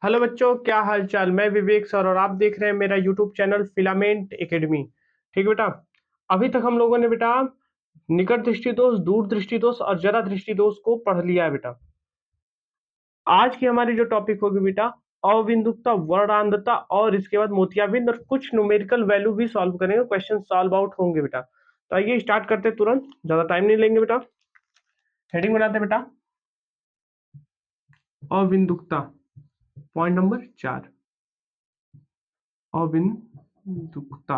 Hello बच्चों, क्या हाल चाल। मैं विवेक सर और आप देख रहे हैं मेरा यूट्यूब चैनल फिलामेंट एकेडमी। ठीक बेटा, अभी तक हम लोगों ने बेटा निकट दृष्टि दोष, दूर दृष्टि दोष और जरा दृष्टि दोष को पढ़ लिया है बेटा। आज की हमारी जो टॉपिक होगी बेटा, अविंदुकता, वर्णांधता और इसके बाद मोतियाबिंद और कुछ न्यूमेरिकल वैल्यू भी सॉल्व करेंगे, क्वेश्चन सॉल्व आउट होंगे बेटा। तो आइए स्टार्ट करते हैं तुरंत, ज्यादा टाइम नहीं लेंगे बेटा। हेडिंग बनाते हैं बेटा, अविंदुकता। Point number 4, अविंदुकता।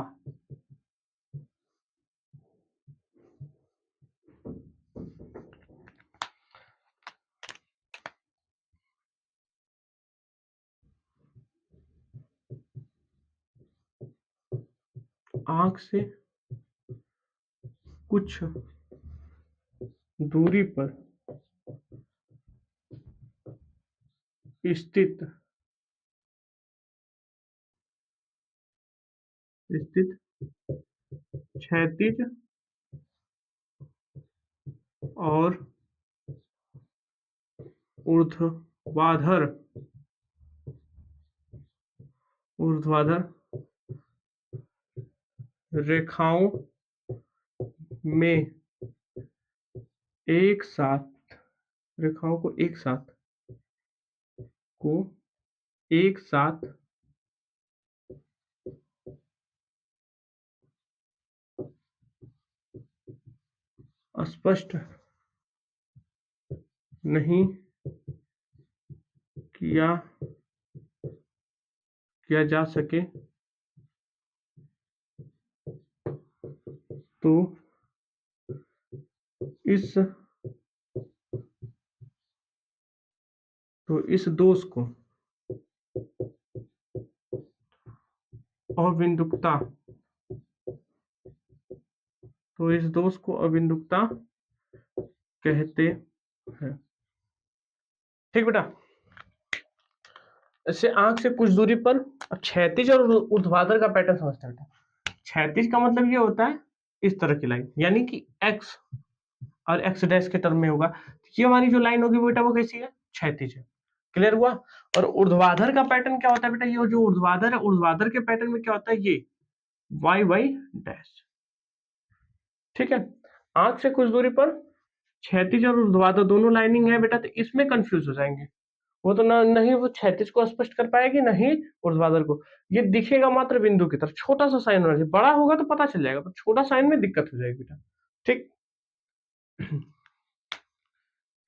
आंख से कुछ दूरी पर स्थित स्थित क्षैतिज और ऊर्ध्वाधर ऊर्ध्वाधर रेखाओं में एक साथ रेखाओं को एक साथ स्पष्ट नहीं किया किया जा सके तो इस इस दोष को अविंदुकता कहते हैं। ठीक बेटा, इससे आंख से कुछ दूरी पर क्षैतिज और ऊर्ध्वाधर का पैटर्न समझते हैं बेटा। क्षैतिज का मतलब ये होता है इस तरह की लाइन, यानी कि एक्स और एक्स डैश के टर्म में होगा। ये हमारी जो लाइन होगी बेटा वो कैसी है, क्षैतिज है। क्लियर हुआ। और ऊर्ध्वाधर का पैटर्न क्या होता है बेटा, ये जो ऊर्ध्वाधर है, ऊर्ध्वाधर के पैटर्न में क्या होता है, ये वाई वाई डैश। ठीक है, आंख से कुछ दूरी पर क्षैतिज और ऊर्ध्वाधर दोनों लाइनिंग है बेटा, तो इसमें कंफ्यूज हो जाएंगे। वो तो ना, नहीं वो क्षैतिज को स्पष्ट कर पाएगी, नहीं ऊर्ध्वाधर को। ये दिखेगा मात्र बिंदु की तरफ, छोटा सा साइन होना चाहिए, बड़ा होगा तो पता चल जाएगा, पर छोटा साइन में दिक्कत हो जाएगी बेटा। ठीक,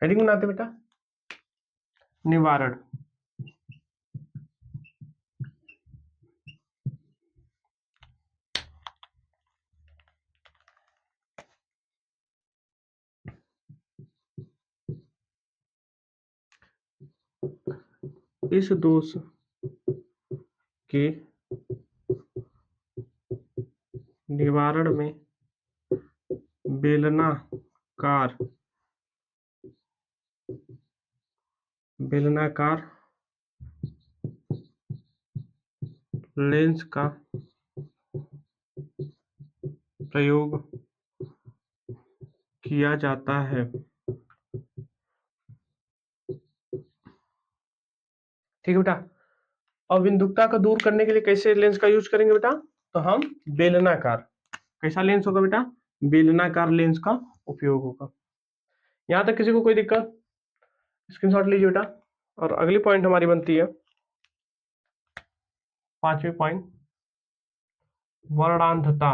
हेडिंग बनाते बेटा, निवारण। इस दोष के निवारण में बेलनाकार बेलनाकार लेंस का प्रयोग किया जाता है। ठीक है बेटा, अविंदुकता को दूर करने के लिए कैसे लेंस का यूज करेंगे बेटा, तो हम बेलनाकार, कैसा लेंस होगा बेटा, बेलनाकार लेंस का उपयोग होगा। यहां तक किसी को कोई दिक्कत, स्क्रीनशॉट लीजिए बेटा। और अगली पॉइंट हमारी बनती है, पांचवी पॉइंट, वर्णांधता।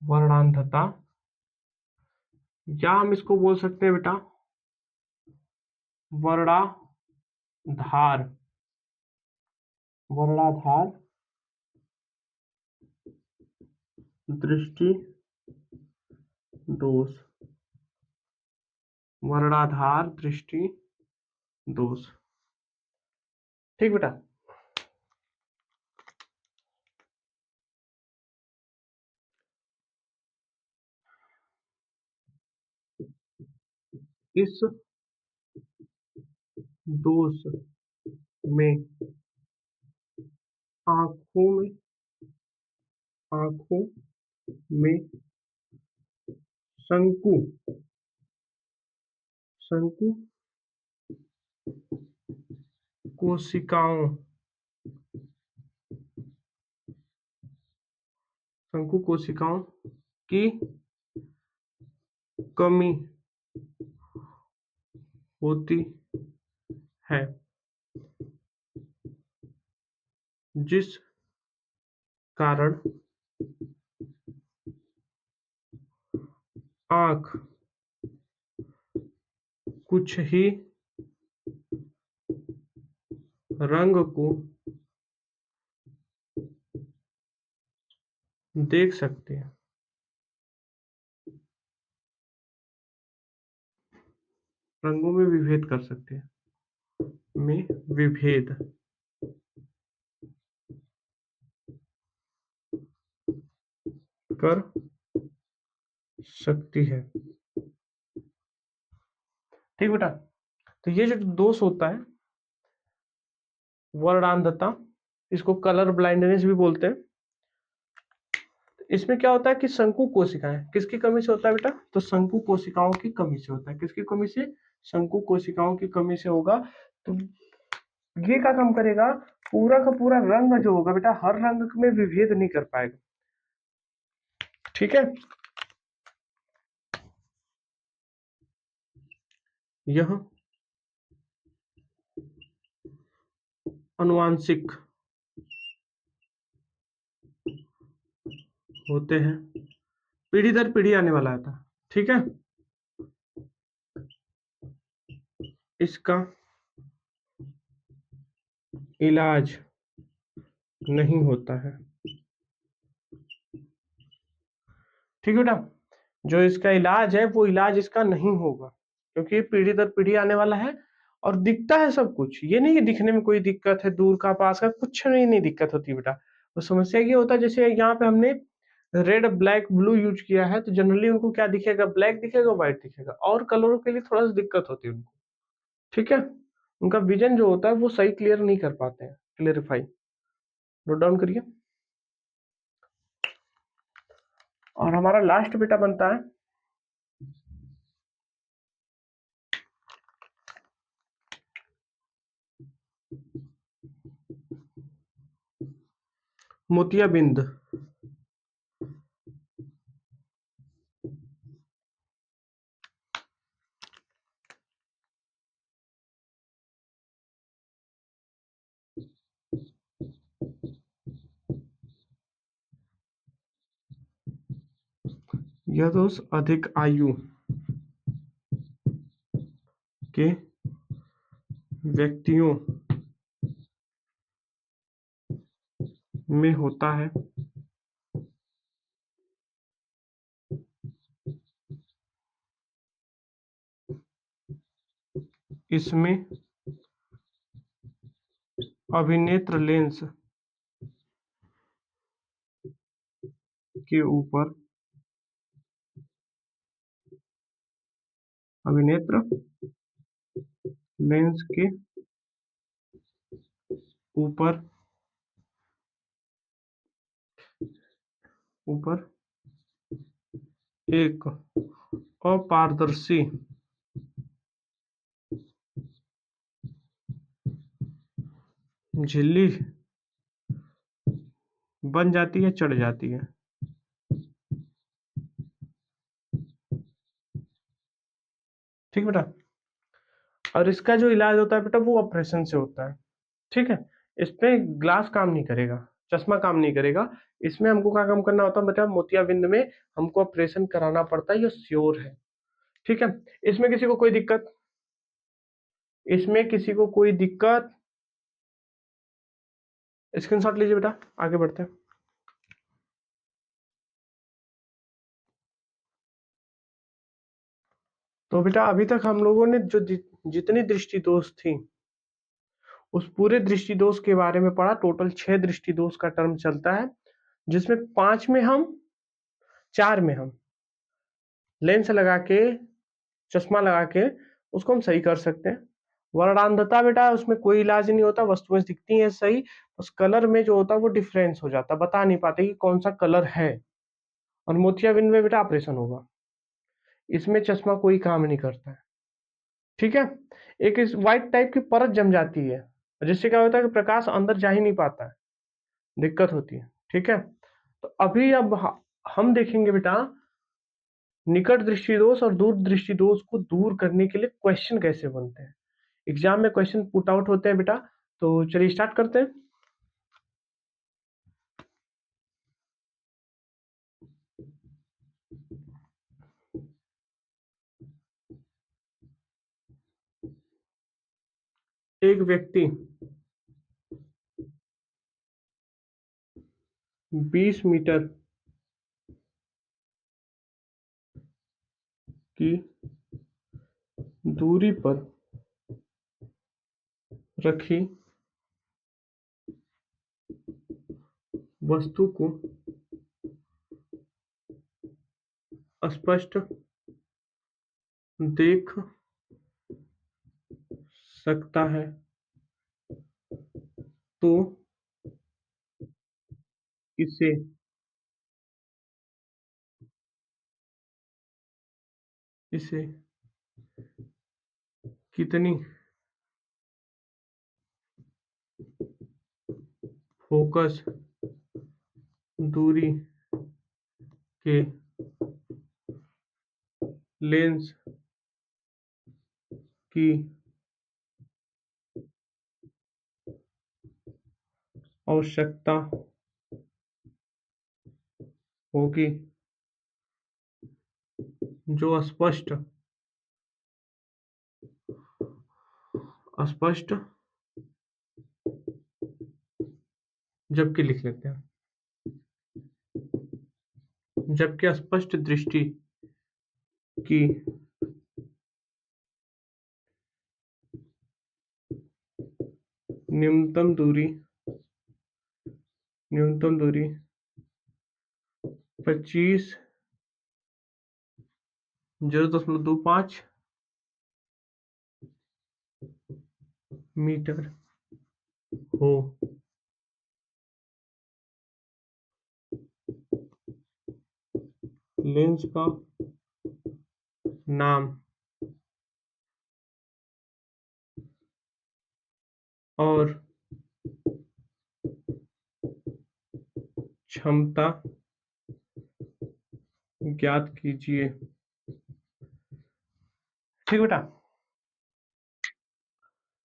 वर्णांधता, या हम इसको बोल सकते हैं बेटा वर्णाधार। वर्णाधार दृष्टि दोष। वर्णाधार दृष्टि दोष। ठीक बेटा, इस दोष में आंखों में आंखों में शंकु शंकु कोशिकाओं शंकु कोशिकाओं की कमी होती है, जिस कारण आँख कुछ ही रंग को देख सकते हैं। रंगों में विभेद कर सकते हैं, में विभेद कर सकती है। ठीक बेटा, तो ये जो दोष होता है वर्णांधता, इसको कलर ब्लाइंडनेस भी बोलते हैं। इसमें क्या होता है कि शंकु कोशिकाएं किसकी कमी से होता है बेटा, तो शंकु कोशिकाओं की कमी से होता है। किसकी कमी से, शंकु कोशिकाओं की कमी से होगा। तो ये क्या काम करेगा, पूरा का पूरा रंग जो होगा बेटा हर रंग में विभेद नहीं कर पाएगा। ठीक है, यह अनुवांशिक होते हैं, पीढ़ी दर पीढ़ी आने वाला था। ठीक है, इसका इलाज नहीं होता है। ठीक है बेटा, जो इसका इलाज है वो इलाज इसका नहीं होगा, क्योंकि पीढ़ी दर पीढ़ी आने वाला है और दिखता है सब कुछ। ये नहीं कि दिखने में कोई दिक्कत है, दूर का पास का कुछ नहीं दिक्कत होती बेटा। तो समस्या ये होता है, जैसे यहाँ पे हमने रेड ब्लैक ब्लू यूज किया है, तो जनरली उनको क्या दिखेगा, ब्लैक दिखेगा, व्हाइट दिखेगा, और कलरों के लिए थोड़ा सा दिक्कत होती है उनको। ठीक है, उनका विजन जो होता है वो सही क्लियर नहीं कर पाते हैं, क्लियरिफाई। नोट डाउन करिए। और हमारा लास्ट बेटा बनता है मोतियाबिंद। यह दोष अधिक आयु के व्यक्तियों में होता है। इसमें अभिनेत्र लेंस के ऊपर अभिनेत्र लेंस के ऊपर ऊपर एक अपारदर्शी झिल्ली बन जाती है, चढ़ जाती है। ठीक बेटा, और इसका जो इलाज होता है बेटा वो ऑपरेशन से होता है। ठीक है, इस पे ग्लास काम नहीं करेगा, चश्मा काम नहीं करेगा। इसमें हमको क्या काम करना होता है बेटा, मोतियाबिंद में हमको ऑपरेशन कराना पड़ता है, ये श्योर है। ठीक है, इसमें किसी को कोई दिक्कत, इसमें किसी को कोई दिक्कत, स्क्रीनशॉट लीजिए बेटा, आगे बढ़ते हैं। तो बेटा अभी तक हम लोगों ने जो जितनी दृष्टि दोष थी उस पूरे दृष्टि दोष के बारे में पढ़ा। टोटल 6 दृष्टि दोष का टर्म चलता है, जिसमें 5 में हम 4 में हम लेंस लगा के, चश्मा लगा के उसको हम सही कर सकते हैं। वर्णांधता बेटा उसमें कोई इलाज नहीं होता, वस्तुएं दिखती हैं सही, उस कलर में जो होता है वो डिफरेंस हो जाता है, बता नहीं पाते कि कौन सा कलर है। और मोतियाबिंद में बेटा ऑपरेशन होगा, इसमें चश्मा कोई काम नहीं करता है। ठीक है, एक इस व्हाइट टाइप की परत जम जाती है, जिससे क्या होता है कि प्रकाश अंदर जा ही नहीं पाता है, दिक्कत होती है। ठीक है, तो अभी अब हम देखेंगे बेटा निकट दृष्टि दोष और दूर दृष्टि दोष को दूर करने के लिए क्वेश्चन कैसे बनते हैं। एग्जाम में क्वेश्चन पुट आउट होते हैं बेटा, तो चलिए स्टार्ट करते हैं। एक व्यक्ति 20 मीटर की दूरी पर रखी वस्तु को स्पष्ट देख सकता है, तो इसे इसे कितनी फोकस दूरी के लेंस की आवश्यकता होगी, जो स्पष्ट स्पष्ट जबकि लिख लेते हैं, जबकि स्पष्ट दृष्टि की न्यूनतम दूरी 25 0.25 मीटर हो। लेंस का नाम और क्षमता ज्ञात कीजिए। ठीक बेटा,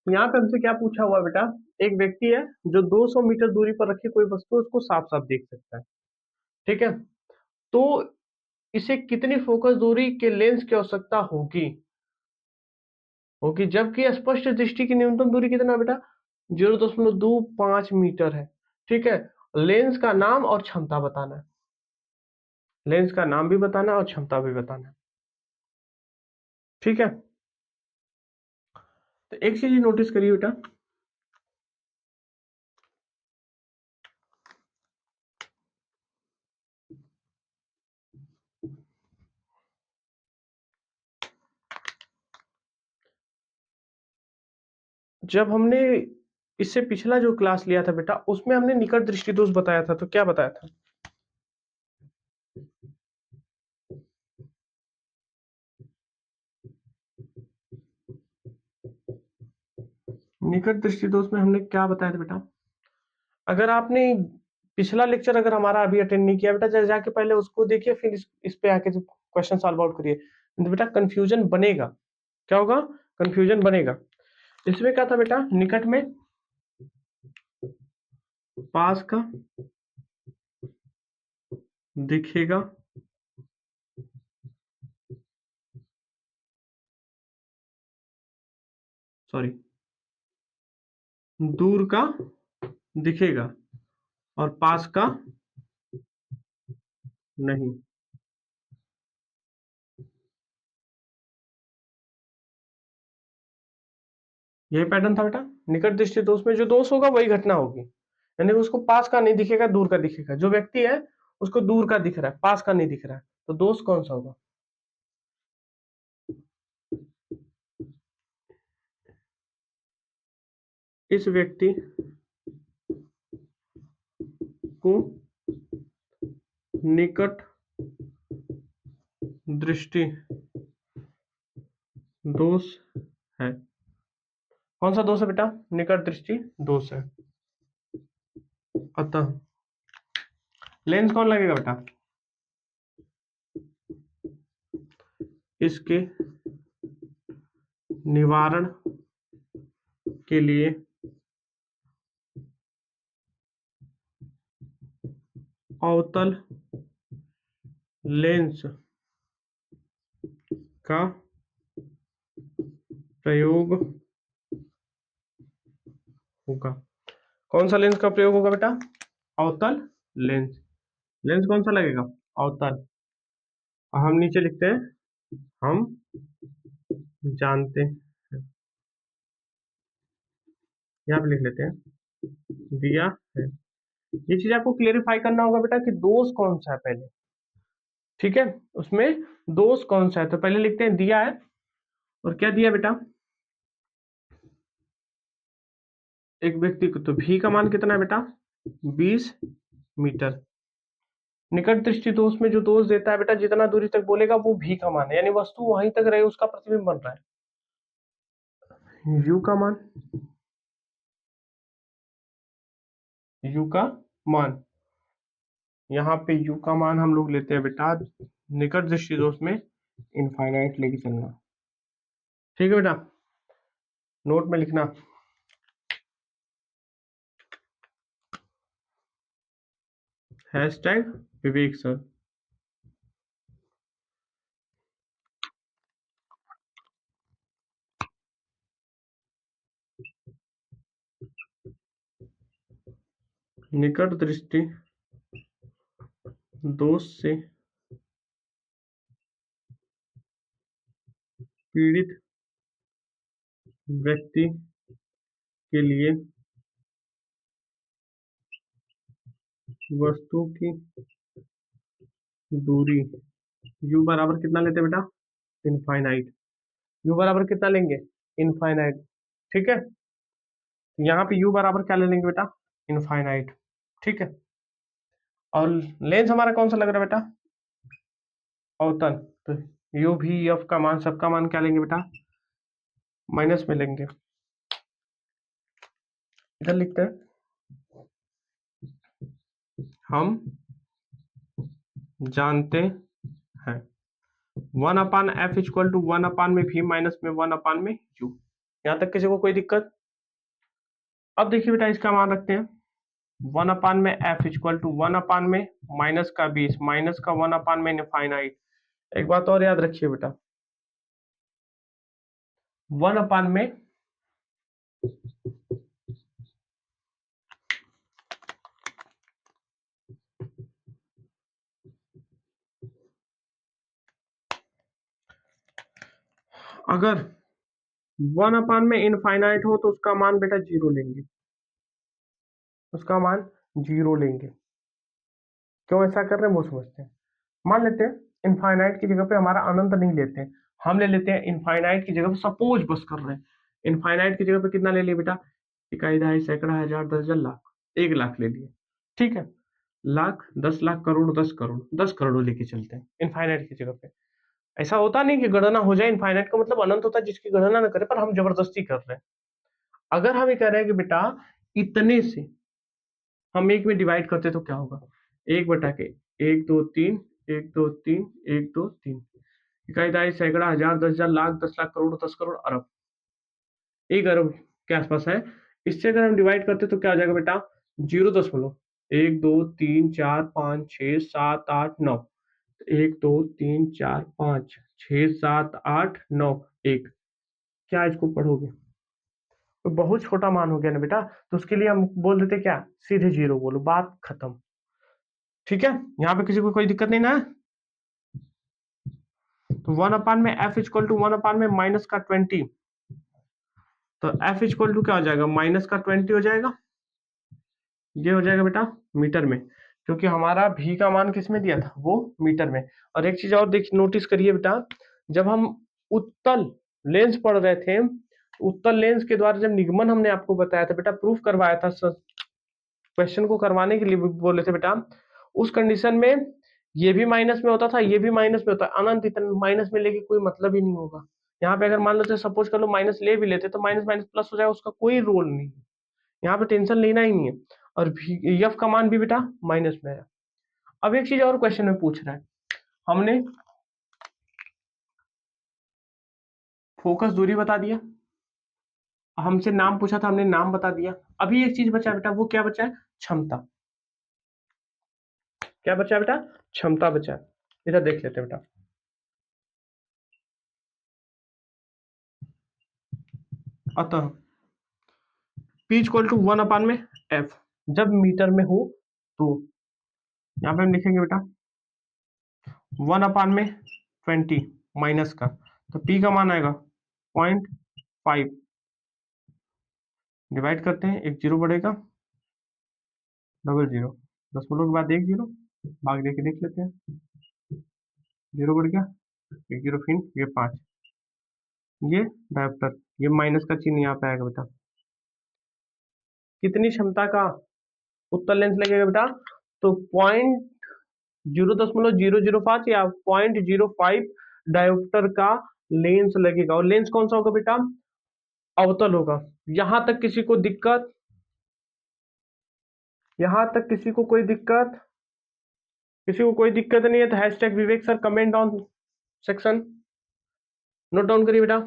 यहाँ पे हमसे क्या पूछा हुआ बेटा, एक व्यक्ति है जो 200 मीटर दूरी पर रखी कोई वस्तु है, उसको साफ साफ देख सकता है। ठीक है, तो इसे कितनी फोकस दूरी के लेंस की आवश्यकता होगी होगी जबकि स्पष्ट दृष्टि की न्यूनतम दूरी कितना है बेटा, 0.25 मीटर है। ठीक है, लेंस का नाम और क्षमता बताना है, लेंस का नाम भी बताना है और क्षमता भी बताना है। ठीक है, तो एक चीज नोटिस करिए बेटा, जब हमने इससे पिछला जो क्लास लिया था बेटा, उसमें हमने निकट दृष्टि दोष बताया था, तो क्या बताया था, निकट दृष्टि दोष में हमने क्या बताया था बेटा। अगर आपने पिछला लेक्चर अगर हमारा अभी अटेंड नहीं किया बेटा, जाके पहले उसको देखिए, फिर इस पे आके क्वेश्चन सॉल्व आउट करिए, तो बेटा कंफ्यूजन बनेगा। क्या होगा, कंफ्यूजन बनेगा। इसमें क्या था बेटा, निकट में पास का दिखेगा, सॉरी, दूर का दिखेगा और पास का नहीं। यही पैटर्न था बेटा, निकट दृष्टि दोष में जो दोष होगा वही घटना होगी, यानी उसको पास का नहीं दिखेगा, दूर का दिखेगा। जो व्यक्ति है उसको दूर का दिख रहा है, पास का नहीं दिख रहा है, तो दोष कौन सा होगा। इस व्यक्ति को निकट दृष्टि दोष है। कौन सा दोष है बेटा? निकट दृष्टि दोष है। अतः लेंस कौन लगेगा बेटा? इसके निवारण के लिए अवतल लेंस का प्रयोग होगा। कौन सा लेंस का प्रयोग होगा बेटा? अवतल लेंस। लेंस कौन सा लगेगा? अवतल। और हम नीचे लिखते हैं हम जानते हैं, यहाँ पे लिख लेते हैं दिया है। ये चीज आपको क्लेरिफाई करना होगा बेटा कि दोष कौन सा है पहले, ठीक है? उसमें दोष कौन सा है तो पहले लिखते हैं दिया है। और क्या दिया बेटा? एक व्यक्ति को, तो भी का मान कितना है बेटा? 20 मीटर। निकट दृष्टि दोष में जो दोष देता है बेटा, जितना दूरी तक बोलेगा वो भी का मान है, यानी वस्तु वहीं तक रहे उसका प्रतिबिंब बन रहा है। यू का मान, यू का मान, यहाँ पे यू का मान हम लोग लेते हैं बेटा निकट दृष्टि दोष में इनफाइनाइट लेके चलना, ठीक है बेटा? नोट में लिखना हैशटैग विवेक सर। निकट दृष्टि दोष से पीड़ित व्यक्ति के लिए वस्तु की दूरी u बराबर कितना लेते हैं बेटा? इनफाइनाइट। u बराबर कितना लेंगे? इनफाइनाइट, ठीक है? यहाँ पे u बराबर क्या ले लेंगे बेटा? इनफाइनाइट, ठीक है? और लेंस हमारा कौन सा लग रहा है बेटा? अवतल। तो u भी f का मान, सबका मान क्या लेंगे बेटा? माइनस में लेंगे। इधर लिखते हैं हम जानते हैं 1/f इक्वल टू 1/में v माइनस में 1/में u। यहाँ तक किसी को कोई दिक्कत? अब देखिए बेटा इसका मान रखते हैं 1/f इक्वल टू 1/में माइनस का 20 माइनस का 1/में इनफाइनाइट। एक बात और याद रखिए बेटा, 1/में अगर 1/में इनफाइनाइट हो तो उसका मान बेटा 0 लेंगे, उसका मान 0 लेंगे। क्यों ऐसा कर रहे हैं वो समझते हैं। मान लेते हैं इनफाइनाइट की जगह पे हमारा अनंत नहीं लेते हैं, हम ले लेते हैं इनफाइनाइट की जगह पे, सपोज बस कर रहे हैं इनफाइनाइट की जगह पे कितना ले लिए बेटा? इकाई, दहाई, सैकड़ा, हजार, दस हजार, लाख। 1 लाख ले लिए, ठीक है? लाख, 10 लाख, करोड़, 10 करोड़, 10 करोड़ लेके चलते हैं इनफाइनाइट की जगह पे। ऐसा होता नहीं कि गणना हो जाए, इनफाइनाइट का मतलब अनंत होता है जिसकी गणना न करे, पर हम जबरदस्ती कर रहे हैं। अगर हम ये कह रहे हैं कि बेटा इतने से हम एक में डिवाइड करते तो क्या होगा? 1/के, 1 2 3, 1 2 3, 1 2 3, इकाई, दहाई, सैकड़ा, हजार, 10 हजार, लाख, 10 लाख, करोड़, 10 करोड़, अरब। 1 अरब के आसपास है। इससे अगर हम डिवाइड करते तो क्या हो जाएगा बेटा? 0.1 2 3 4 5 6 7 8 9, 1 2 3 4 5 6 7 8 9 1। क्या इसको पढ़ोगे तो बहुत छोटा मान हो गया ना बेटा, तो उसके लिए हम बोल देते क्या? सीधे 0 बोलो, बात खत्म, ठीक है? यहाँ पे किसी को कोई दिक्कत नहीं ना? तो 1/में f इक्वल टू 1/में माइनस का 20, तो f इक्वल टू क्या हो जाएगा? माइनस का 20 हो जाएगा। ये हो जाएगा बेटा मीटर में, क्योंकि हमारा v का मान किस में दिया था? वो मीटर में। और एक चीज और देखिए, नोटिस करिए बेटा, जब हम उत्तल लेंस पढ़ रहे थे, उत्तल लेंस के द्वारा जब निगमन हमने आपको बताया था बेटा, प्रूफ करवाया था, क्वेश्चन को करवाने के लिए बोले थे बेटा, उस कंडीशन में ये भी माइनस में होता था, ये भी माइनस में होता है। अनंत इतना माइनस में लेके कोई मतलब ही नहीं होगा, यहाँ पे अगर मान लो सपोज कर लो माइनस ले भी लेते तो माइनस माइनस प्लस हो जाएगा, उसका कोई रोल नहीं है, यहाँ पे टेंशन लेना ही नहीं है। और एफ का मान भी बेटा माइनस में है। अब एक चीज और क्वेश्चन में पूछ रहा है, हमने फोकस दूरी बता दिया, हमसे नाम पूछा था, हमने नाम बता दिया। अभी एक चीज बचा बेटा, वो क्या बचा है? क्षमता। क्या बचा है बेटा? क्षमता बचा है। इधर देख लेते हैं बेटा। अतः P इक्वल टू 1 में F जब मीटर में हो तो यहाँ पे हम लिखेंगे बेटा 1/20 माइनस का, तो P का मान आएगा 0.5, डिवाइड करते हैं, एक जीरो बढ़ेगा, डबल जीरो, दशमलव के बाद एक जीरो, भाग दे के देख लेते हैं, जीरो बढ़ गया, एक जीरो, फिर ये 5, ये डायोप्टर, ये माइनस का चिन्ह यहाँ पे आएगा बेटा। कितनी क्षमता का उत्तर लेंस लगेगा बेटा? तो 0.005 या 0.05 डायोप्टर का लेंस लगेगा। और लेंस कौन सा होगा बेटा? अवतल होगा। यहां तक किसी को दिक्कत? यहां तक किसी को कोई दिक्कत? किसी को कोई दिक्कत नहीं है तो hashtag Vivek sir comment on section, note down करिए बेटा।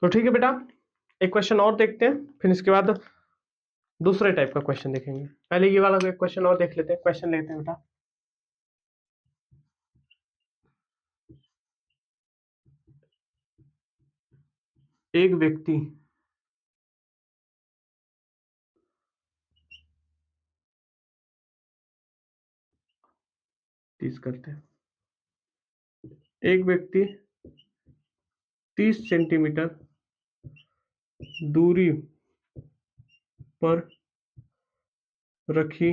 तो ठीक है बेटा, एक क्वेश्चन और देखते हैं, फिर इसके बाद दूसरे टाइप का क्वेश्चन देखेंगे। पहले ये वाला क्वेश्चन और देख लेते हैं। क्वेश्चन लेते हैं बेटा। एक व्यक्ति तीस करते हैं, एक व्यक्ति 30 सेंटीमीटर दूरी पर रखी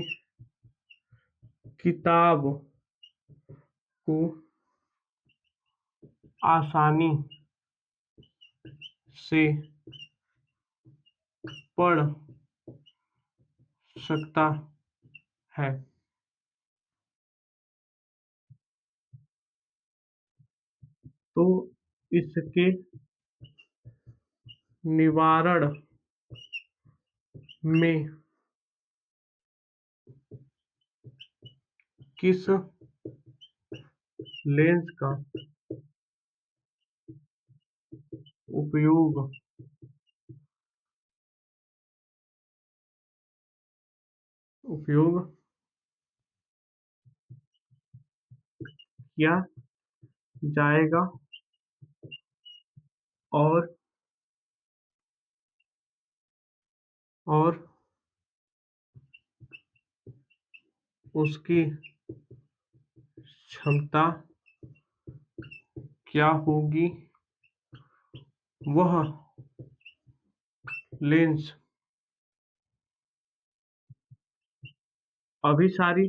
किताब को आसानी से पढ़ सकता है, तो इसके निवारण में किस लेंस का उपयोग उपयोग किया जाएगा और और उसकी क्षमता क्या होगी? वह लेंस अभिसारी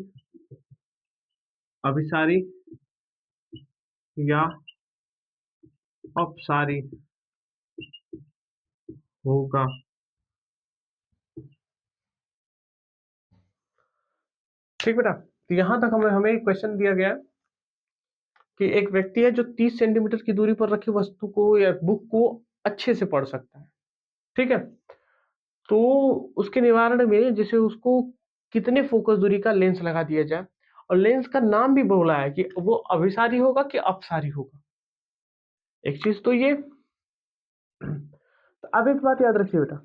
अभिसारी या अपसारी होगा। ठीक बेटा, तो यहां तक हमें एक क्वेश्चन दिया गया है कि एक व्यक्ति है जो 30 सेंटीमीटर की दूरी पर रखी वस्तु को या बुक को अच्छे से पढ़ सकता है। ठीक है, तो उसके निवारण में जैसे उसको कितने फोकस दूरी का लेंस लगा दिया जाए, और लेंस का नाम भी बोला है कि वो अभिसारी होगा कि अपसारी होगा। एक चीज तो ये, तो अब एक बात याद रखिए बेटा,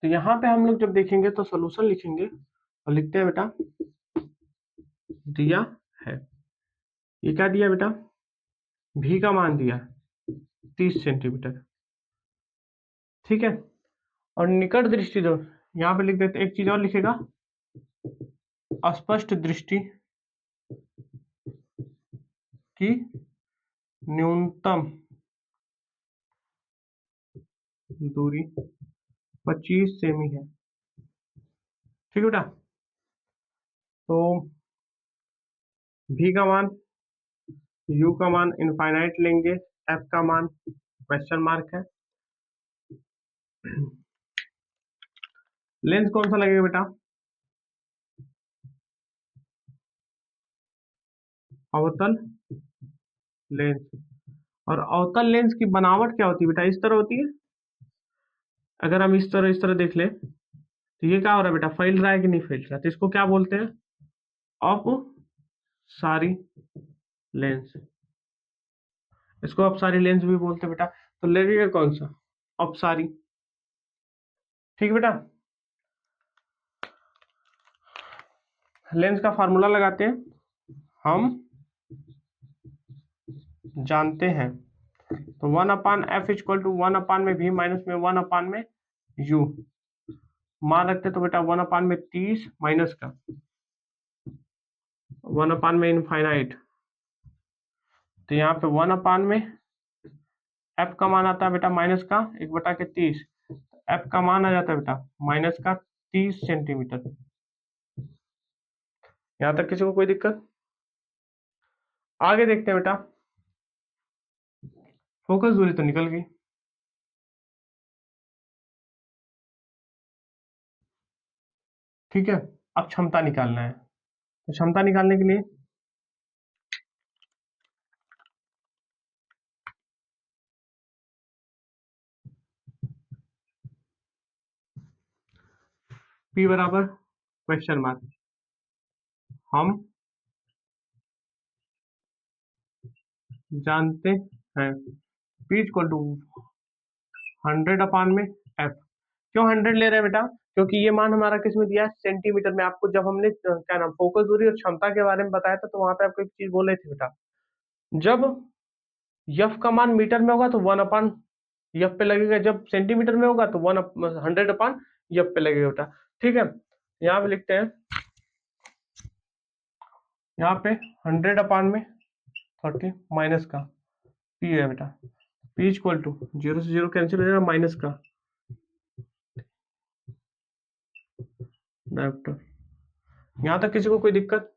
तो यहाँ पे हम लोग जब देखेंगे तो सोल्यूशन लिखेंगे और लिखते हैं बेटा दिया है। ये क्या दिया बेटा? भी का मान दिया 30 सेंटीमीटर। ठीक है। और निकट दृष्टि जो यहाँ पे लिख देते, एक चीज और लिखेगा, अस्पष्ट दृष्टि की न्यूनतम दूरी 25 सेमी है। ठीक है बेटा। तो भी का मान, यू का मान इनफाइनाइट लेंगे, एफ का मान क्वेश्चन मार्क है। लेंस कौन सा लगेगा बेटा? अवतल लेंस। और अवतल लेंस की बनावट क्या होती है बेटा? इस तरह होती है। अगर हम इस तरह देख लें तो ये क्या हो रहा है बेटा? फैल रहा है कि नहीं फैल रहा है? तो इसको क्या बोलते हैं? अपसारी लेंस। इसको अपसारी लेंस भी बोलते हैं बेटा। तो लगेगा कौन सा? अपसारी। ठीक है बेटा। लेंस का फार्मूला लगाते हैं। हम जानते हैं तो 1/f इक्वल टू 1/, में भी माइनस में 1/, में यू। मान रखते तो बेटा 1/, में 30 माइनस का 1/, में इनफाइनाइट। तो यहाँ पे 1/, में एफ का मान आता है बेटा माइनस का 1/30। एफ का मान आ जाता है बेटा माइनस का 30 सेंटीमीटर। यहाँ तक किसी को कोई दिक्कत? आगे देखते हैं बेटा। फोकस दूरी तो निकल गई। ठीक है। अब क्षमता निकालना है। तो क्षमता निकालने के लिए P बराबर क्वेश्चन मार्क। हम जानते हैं P इक्वल टू 100/, में F। क्यों 100 ले रहे हैं बेटा? क्योंकि ये मान हमारा किस में दिया है? सेंटीमीटर में। आपको जब हमने क्या नाम फोकस दूरी और क्षमता के बारे में बताया था तो वहां पे आपको एक चीज बोले थे बेटा, जब यफ का मान मीटर में होगा तो 1/, यफ पे लगेगा, जब सेंटीमीटर में होगा तो 100/, यफ पे लगेगा बेटा। ठीक है। यहाँ पे लिखते हैं, यहाँ पे 100/, में 30 माइनस का पी है बेटा। पी इक्वल टू 0 से 0 कैंसिल हो जाएगा, माइनस का डायरेक्टर। यहाँ तक किसी को कोई दिक्कत?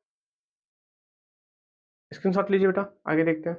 स्क्रीनशॉट लीजिए बेटा, आगे देखते हैं।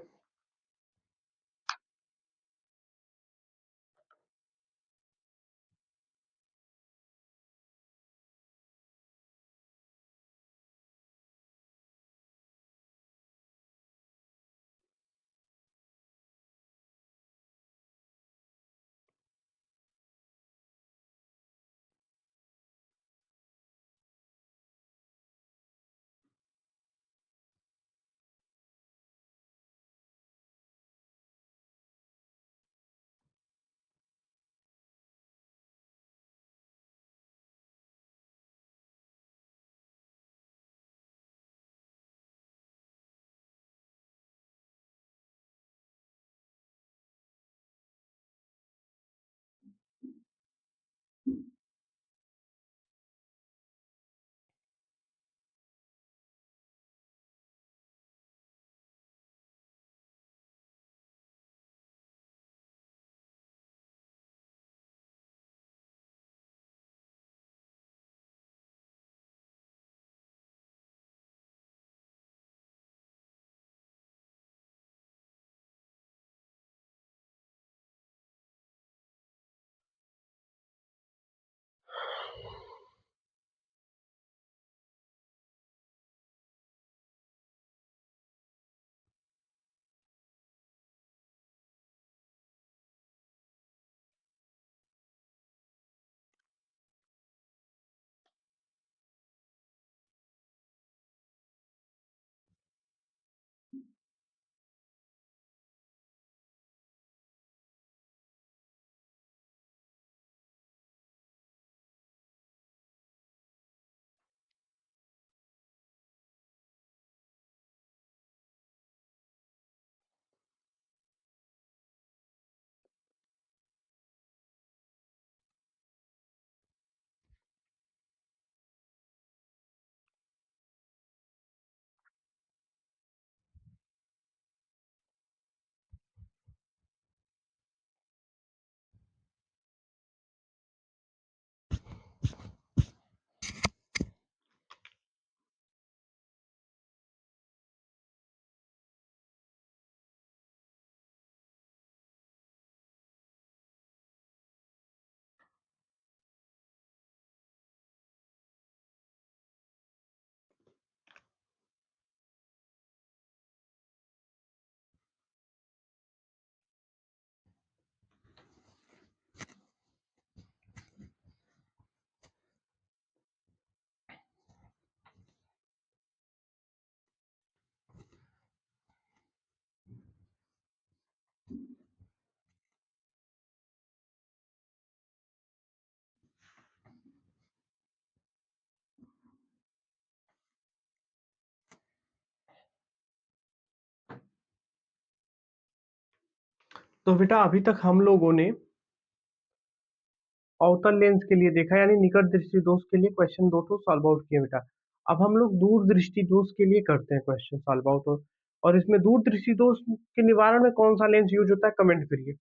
तो बेटा अभी तक हम लोगों ने अवतल लेंस के लिए देखा, यानी निकट दृष्टि दोष के लिए क्वेश्चन 2 तो सॉल्व आउट किए बेटा। अब हम लोग दूर दृष्टि दोष के लिए करते हैं क्वेश्चन सॉल्व आउट। और इसमें दूर दृष्टि दोष के निवारण में कौन सा लेंस यूज होता है, कमेंट करिए।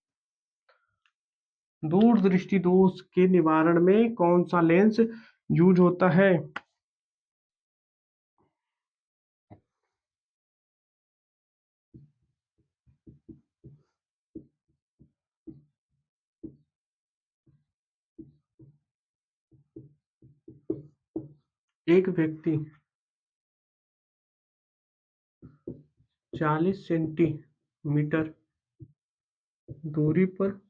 दूर दृष्टि दोष के निवारण में कौन सा लेंस यूज होता है? एक व्यक्ति 40 सेंटीमीटर दूरी पर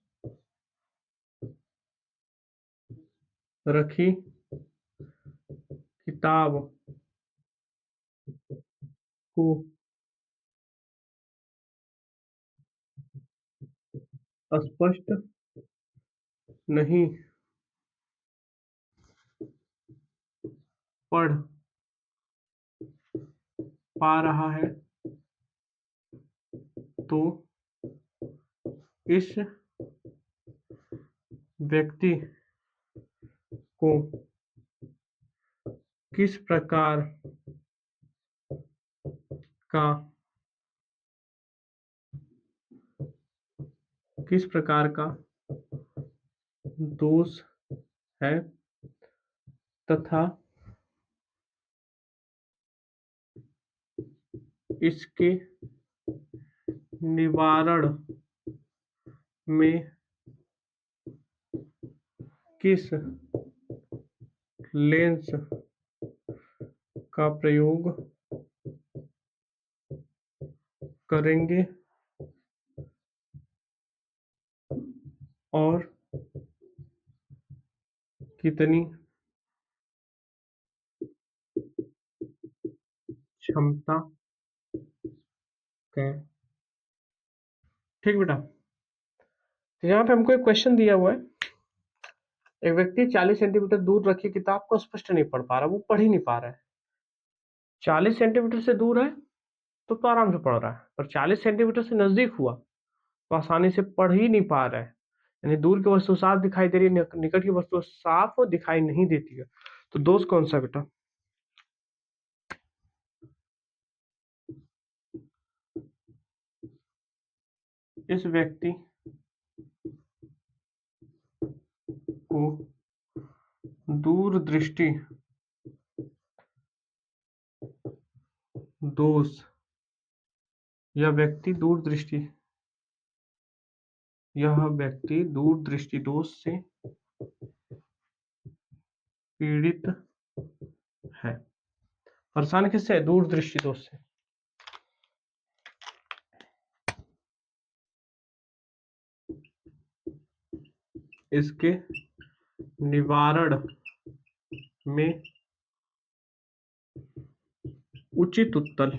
रखी किताब को स्पष्ट नहीं पढ़ पा रहा है तो इस व्यक्ति को किस प्रकार का किस प्रकार का दोष है तथा इसके निवारण में किस लेंस का प्रयोग करेंगे और कितनी क्षमता है। ठीक बेटा, तो यहाँ पे हमको एक क्वेश्चन दिया हुआ है। एक व्यक्ति 40 सेंटीमीटर दूर रखी किताब को स्पष्ट नहीं पढ़ पा रहा, वो पढ़ ही नहीं पा रहा है। 40 सेंटीमीटर से दूर है तो आराम से पढ़ रहा है, पर 40 सेंटीमीटर से नजदीक हुआ तो आसानी से पढ़ ही नहीं पा रहा है। यानी दूर की वस्तु साफ दिखाई दे रही है, निकट की वस्तु साफ दिखाई नहीं देती है। तो दोष कौन सा बेटा? इस व्यक्ति को दूरदृष्टि दोष यह व्यक्ति दूरदृष्टि दोष से पीड़ित है। परेशान किससे है? दूरदृष्टि दोष से। इसके निवारण में उचित उत्तल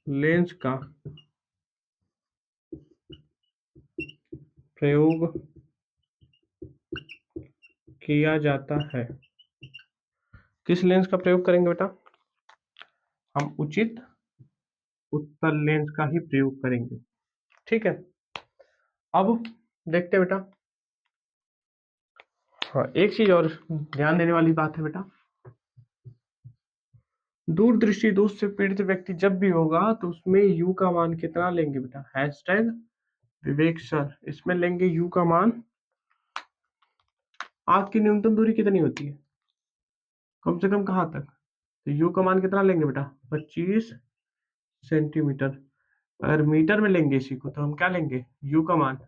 लेंस का प्रयोग किया जाता है। किस लेंस का प्रयोग करेंगे बेटा? हम उचित उत्तल लेंस का ही प्रयोग करेंगे। ठीक है, अब देखते हैं बेटा। हाँ, एक चीज और ध्यान देने वाली बात है बेटा, दूरदृष्टि दोष से पीड़ित व्यक्ति जब भी होगा तो उसमें यू का मान कितना लेंगे बेटा? हैशटैग विवेक सर, इसमें लेंगे यू का मान। आंख की न्यूनतम दूरी कितनी होती है? कम से कम कहाँ तक? तो यू का मान कितना लेंगे बेटा? 25 सेंटीमीटर। अगर मीटर में लेंगे इसी को तो हम क्या लेंगे? यू का मान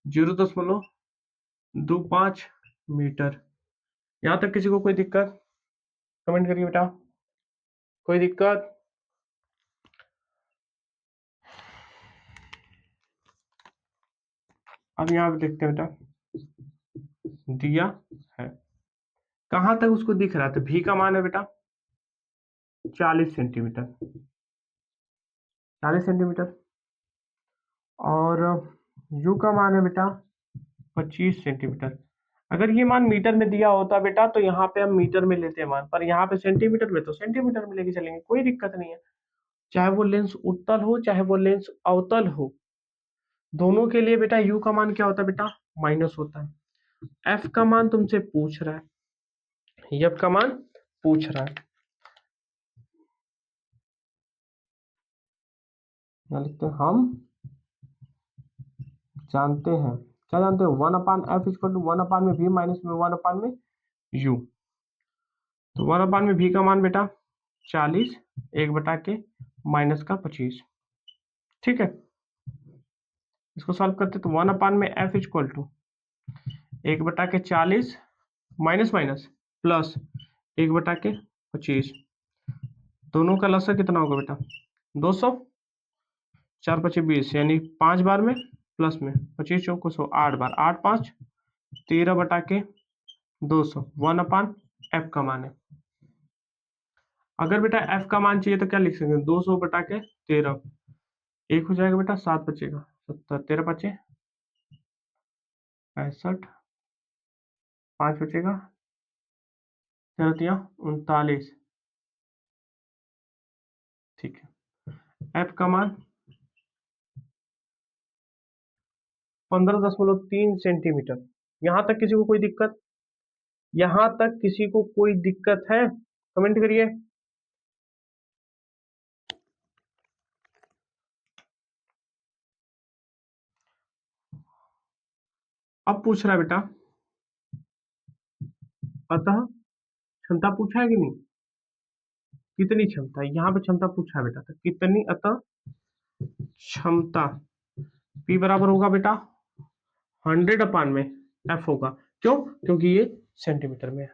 0.25 मीटर। यहाँ तक किसी को कोई दिक्कत? कमेंट करिए बेटा, कोई दिक्कत? अब यहाँ पे देखते हैं बेटा, दिया है कहाँ तक उसको दिख रहा है, तो भी का मान है बेटा 40 सेंटीमीटर, 40 सेंटीमीटर। और यू का मान है बेटा 25 सेंटीमीटर। अगर ये मान मीटर में दिया होता बेटा तो यहाँ पे हम मीटर में लेते हैं मान, पर यहाँ पे सेंटीमीटर में तो सेंटीमीटर में लेके चलेंगे, कोई दिक्कत नहीं है। चाहे वो लेंस उत्तल हो चाहे वो लेंस अवतल हो, दोनों के लिए बेटा यू का मान क्या होता है बेटा, माइनस होता है। एफ का मान तुमसे पूछ रहा है, एफ का मान पूछ रहा है, यहाँ लिखते हैं हम जानते हैं, क्या जानते हैं, 1/f इक्वल टू 1/में v माइनस में 1/में u। तो 1/में v का मान बेटा 40, 1/के -25। ठीक है, इसको सॉल्व करते तो 1/में f equal to 1/40 minus minus plus 1/25, दोनों का लसा कितना होगा बेटा 200, 4×5 = 20, यानी 5 बार में प्लस में 25×4 = 8 बार, 8×5 = 13/200, 1/f का मान है। अगर बेटा f का मान चाहिए तो क्या लिख सकते हैं, 200/13, एक हो जाएगा बेटा, 7 बचेगा, 70, 13×5 = 65, 5 बचेगा, 13×3 = 39। ठीक है, f का मान 15.3 सेंटीमीटर। यहाँ तक किसी को कोई दिक्कत, यहाँ तक किसी को कोई दिक्कत है, कमेंट करिए। अब पूछ रहा है बेटा, अतः क्षमता पूछा है कि नहीं, कितनी क्षमता, यहाँ पे क्षमता पूछा है बेटा, तो कितनी अतः क्षमता P बराबर होगा बेटा 100/में F होगा, क्यों, क्योंकि ये सेंटीमीटर में है।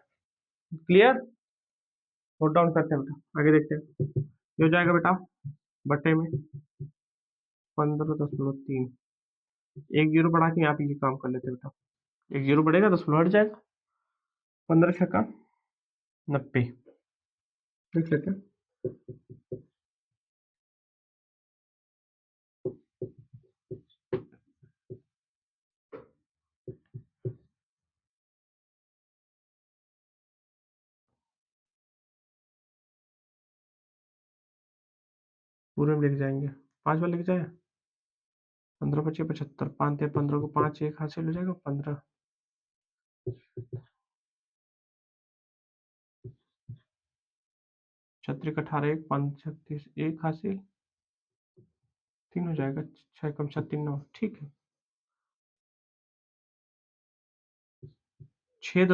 क्लियर, नोट डाउन करते हैं बेटा, आगे देखते हैं। ये हो जाएगा बेटा बटे में 15.3, एक जीरो बढ़ा के यहाँ पे ये काम कर लेते हैं बेटा, एक जीरो बढ़ेगा 10 हट जाएगा, 15×6 = 90, देख लेते हैं। पूरे में लिख जाएंगे, 5 बार लिख जाए, 15×5 = 75, 5×3 = 15 को 5 एक हासिल हो जाएगा, 15, 36×18 1, 5×36 1 हासिल, 3 हो जाएगा, 6×3 = 9। ठीक है, 6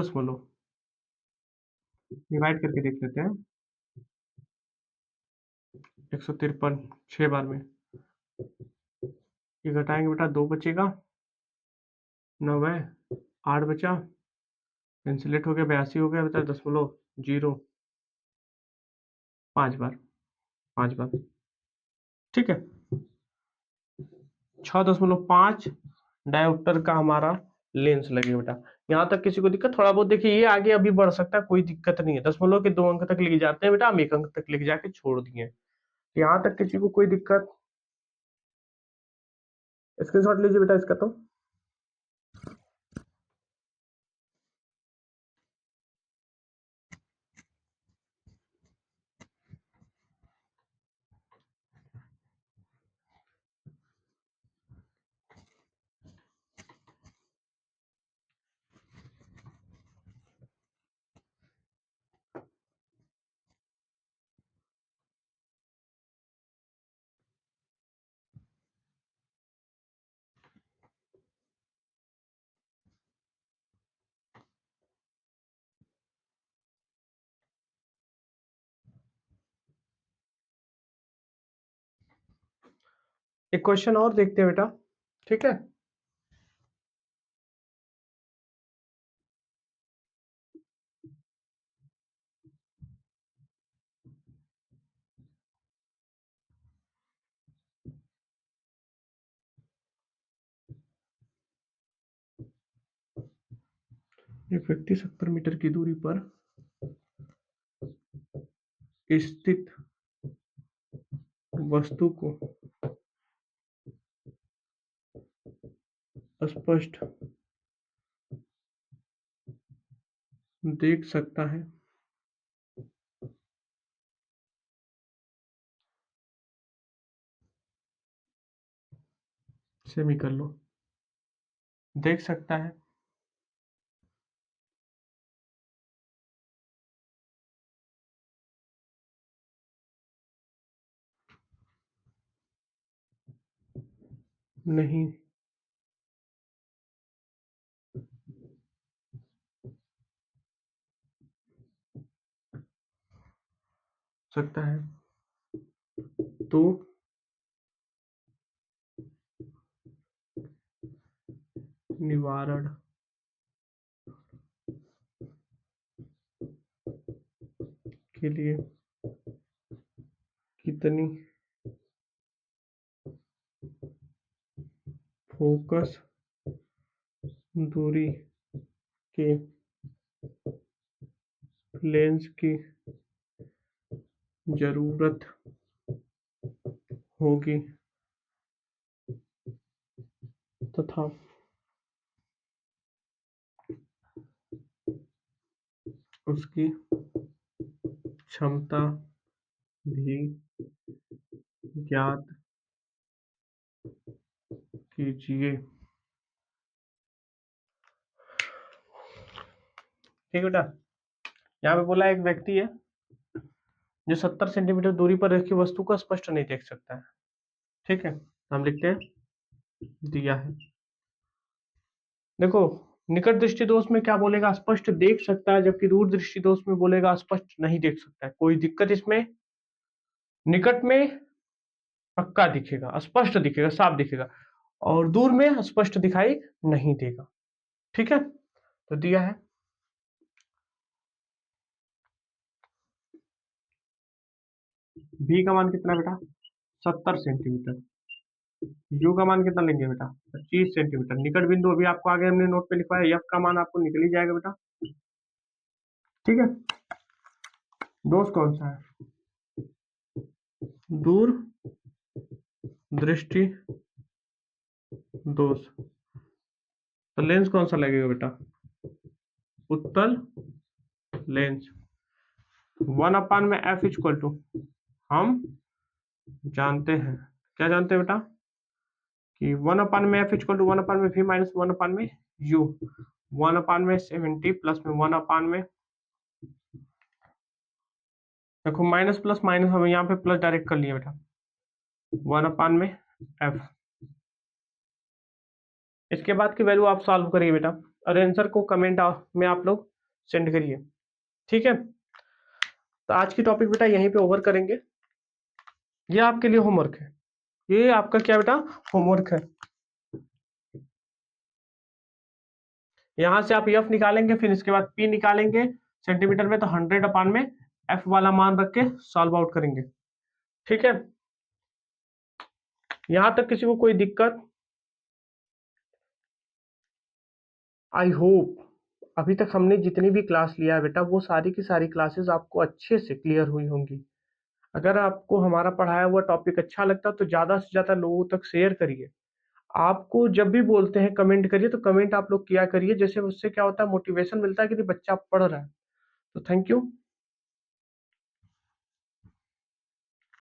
डिवाइड करके देख लेते हैं, 153 6 बार में, ये घटाएंगे बेटा 2 बचेगा, 9 है, 8 बचा, कैंसिलेट हो गया, 82 हो गया बेटा, 0.0 5 बार, 5 बार। ठीक है, 6.5 डायोप्टर का हमारा लेंस लगेगा बेटा। यहाँ तक किसी को दिक्कत, थोड़ा बहुत देखिए ये आगे अभी बढ़ सकता है, कोई दिक्कत नहीं है, 10 के 2 अंक तक लेके जाते हैं बेटा, हम 1 अंक तक लेके जाके छोड़ दिए। यहाँ तक किसी को कोई दिक्कत, स्क्रीनशॉट लीजिए बेटा इसका। तो एक क्वेश्चन और देखते हैं बेटा, ठीक है। एक व्यक्ति 70 मीटर की दूरी पर स्थित वस्तु को स्पष्ट देख सकता है, ऐसे भी कर लो, देख सकता है। नहीं सकता है तो निवारण के लिए कितनी फोकस दूरी के लेंस की जरूरत होगी तथा उसकी क्षमता भी ज्ञात कीजिए। ठीक है बेटा, यहाँ पे बोला एक व्यक्ति है जो 70 सेंटीमीटर दूरी पर रखी वस्तु को स्पष्ट नहीं देख सकता है। ठीक है, हम लिखते हैं दिया है। देखो, निकट दृष्टि दोष में क्या बोलेगा, स्पष्ट देख सकता है, जबकि दूर दृष्टि दोष में बोलेगा स्पष्ट नहीं देख सकता है। कोई दिक्कत इसमें? निकट में पक्का दिखेगा, स्पष्ट दिखेगा, साफ दिखेगा, और दूर में स्पष्ट दिखाई नहीं देगा। ठीक है, तो दिया है। भी का मान कितना बेटा? 70 सेंटीमीटर। यू का मान कितना लेंगे बेटा? 25 सेंटीमीटर। निकट बिंदु अभी आपको आगे हमने नोट पे लिखा है, एफ का मान आपको निकल ही जाएगा बेटा। ठीक है, दोष कौन सा है? दूर दृष्टि दोष। तो लेंस कौन सा लगेगा बेटा? उत्तल लेंस। 1/में एफ इक्वल टू, हम जानते हैं, क्या जानते हैं बेटा? कि 1/में एफ इक्वल टू 1/में वी माइनस 1/में यू। 1/में 70 प्लस में 1/में, देखो माइनस प्लस माइनस हम यहाँ पे प्लस डायरेक्ट कर लिए बेटा। 1/में एफ। इसके बाद की वैल्यू आप सॉल्व करिए बेटा, और आंसर को कमेंट में आप लोग सेंड करिए। ठीक है, तो आज की टॉपिक बेटा यहीं पे ओवर करेंगे। ये आपके लिए होमवर्क है, ये आपका क्या बेटा? होमवर्क है। यहाँ से आप एफ निकालेंगे, फिर इसके बाद पी निकालेंगे सेंटीमीटर में, तो 100/में एफ वाला मान रख के सॉल्व आउट करेंगे। ठीक है, यहाँ तक किसी को कोई दिक्कत? आई होप अभी तक हमने जितनी भी क्लास लिया है बेटा, वो सारी की सारी क्लासेस आपको अच्छे से क्लियर हुई होंगी। अगर आपको हमारा पढ़ाया हुआ टॉपिक अच्छा लगता है तो ज़्यादा से ज़्यादा लोगों तक शेयर करिए। आपको जब भी बोलते हैं कमेंट करिए, तो कमेंट आप लोग किया करिए, जैसे उससे क्या होता है, मोटिवेशन मिलता है कि बच्चा पढ़ रहा है। तो थैंक यू।